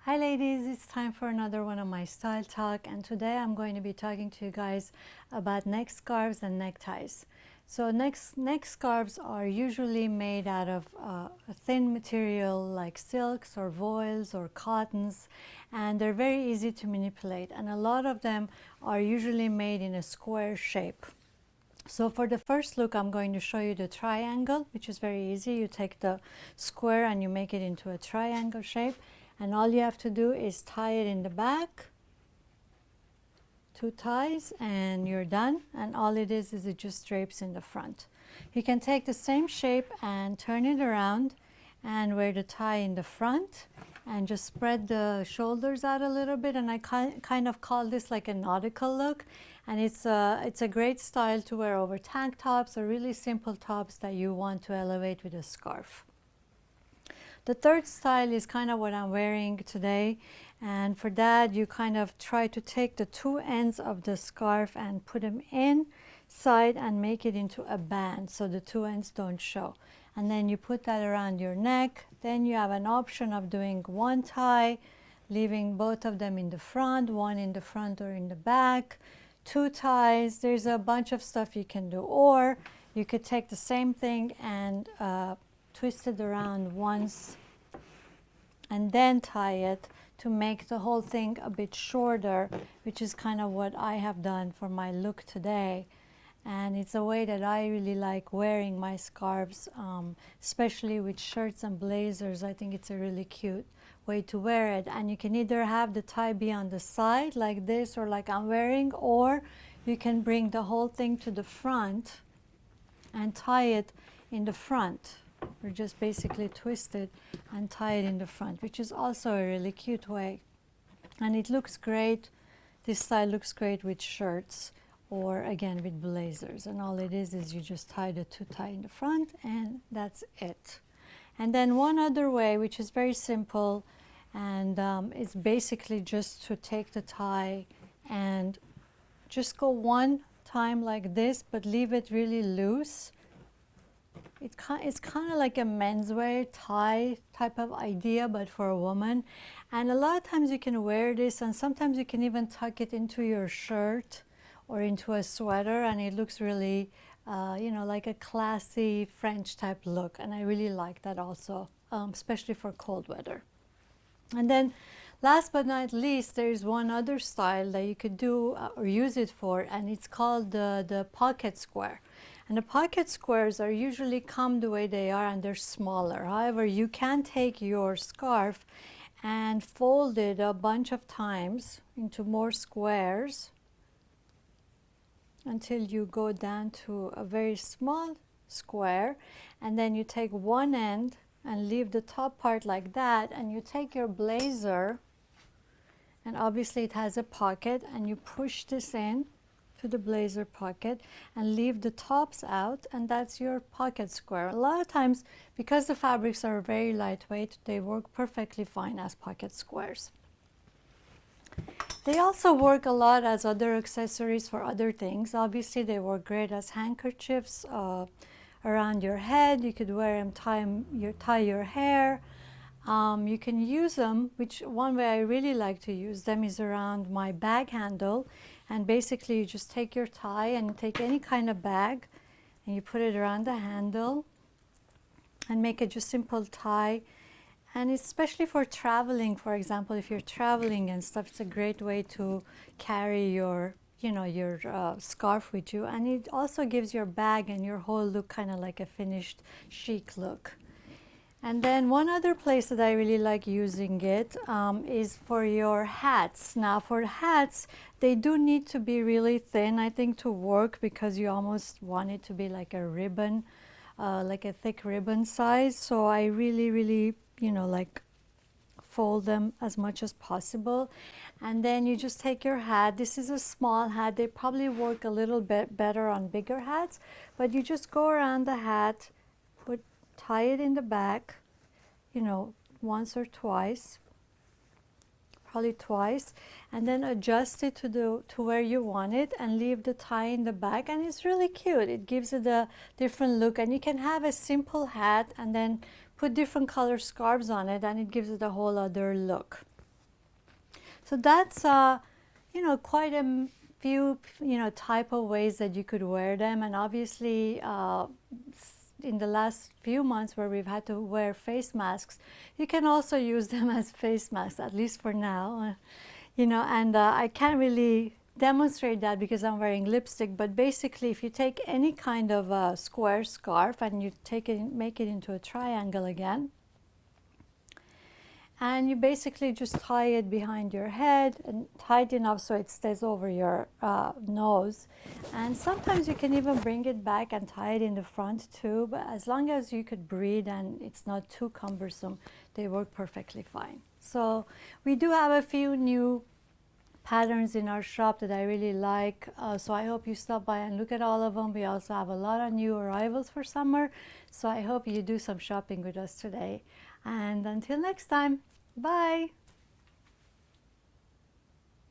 Hi ladies, it's time for another one of my style talk, and today I'm going to be talking to you guys about neck scarves and neckties. So neck scarves are usually made out of a thin material like silks or voiles or cottons, and they're very easy to manipulate, and a lot of them are usually made in a square shape. So for the first look, I'm going to show you the triangle, which is very easy. You take the square and you make it into a triangle shape, and all you have to do is tie it in the back, 2 ties, and you're done. And all it is it just drapes in the front. You can take the same shape and turn it around and wear the tie in the front and just spread the shoulders out a little bit, and I kind of call this like a nautical look, and it's a great style to wear over tank tops or really simple tops that you want to elevate with a scarf. The third style is kind of what I'm wearing today, and for that you kind of try to take the 2 ends of the scarf and put them inside and make it into a band so the 2 ends don't show. And then you put that around your neck. Then you have an option of doing 1 tie, leaving both of them in the front, 1 in the front or in the back, 2 ties. There's a bunch of stuff you can do, or you could take the same thing and twist it around once and then tie it to make the whole thing a bit shorter, which is kind of what I have done for my look today. And it's a way that I really like wearing my scarves, especially with shirts and blazers. I think it's a really cute way to wear it. And you can either have the tie be on the side like this or like I'm wearing, or you can bring the whole thing to the front and tie it in the front, or just basically twist it and tie it in the front, which is also a really cute way. And it looks great. This style looks great with shirts or again with blazers, and all it is you just tie the 2 tie in the front and that's it. And then one other way, which is very simple, and it's basically just to take the tie and just go 1 time like this, but leave it really loose. It's kind of like a menswear tie type of idea, but for a woman. And a lot of times you can wear this, and sometimes you can even tuck it into your shirt or into a sweater, and it looks really, you know, like a classy French type look. And I really like that also, especially for cold weather. And then last but not least, there's one other style that you could do or use it for, and it's called the pocket square. And the pocket squares are usually come the way they are, and they're smaller. However, you can take your scarf and fold it a bunch of times into more squares until you go down to a very small square, and then you take 1 end and leave the top part like that, and you take your blazer, and obviously it has a pocket, and you push this in to the blazer pocket and leave the tops out, and that's your pocket square. A lot of times, because the fabrics are very lightweight, they work perfectly fine as pocket squares. They also work a lot as other accessories for other things. Obviously, they work great as handkerchiefs around your head. You could wear them, tie your hair. You can use them, which one way I really like to use them is around my bag handle. And basically, you just take your tie and take any kind of bag, and you put it around the handle and make a just simple tie. And especially for traveling, for example, if you're traveling and stuff, it's a great way to carry your, you know, your scarf with you. And it also gives your bag and your whole look kind of like a finished chic look. And then one other place that I really like using it is for your hats. Now for hats, they do need to be really thin, I think, to work, because you almost want it to be like a ribbon, like a thick ribbon size. So I really, you know, like fold them as much as possible. And then you just take your hat. This is a small hat. They probably work a little bit better on bigger hats, but you just go around the hat, tie it in the back, you know, once or twice, probably twice, and then adjust it to where you want it, and leave the tie in the back, and it's really cute. It gives it a different look, and you can have a simple hat and then put different color scarves on it, and it gives it a whole other look. So that's you know, quite a few, you know, type of ways that you could wear them. And obviously in the last few months where we've had to wear face masks, you can also use them as face masks, at least for now. You know, and I can't really demonstrate that because I'm wearing lipstick, but basically if you take any kind of a square scarf and you take it, make it into a triangle again, and you basically just tie it behind your head and tight enough so it stays over your nose. And sometimes you can even bring it back and tie it in the front too, but as long as you could breathe and it's not too cumbersome, they work perfectly fine. So we do have a few new patterns in our shop that I really like, so I hope you stop by and look at all of them. We also have a lot of new arrivals for summer, so I hope you do some shopping with us today. And until next time, bye!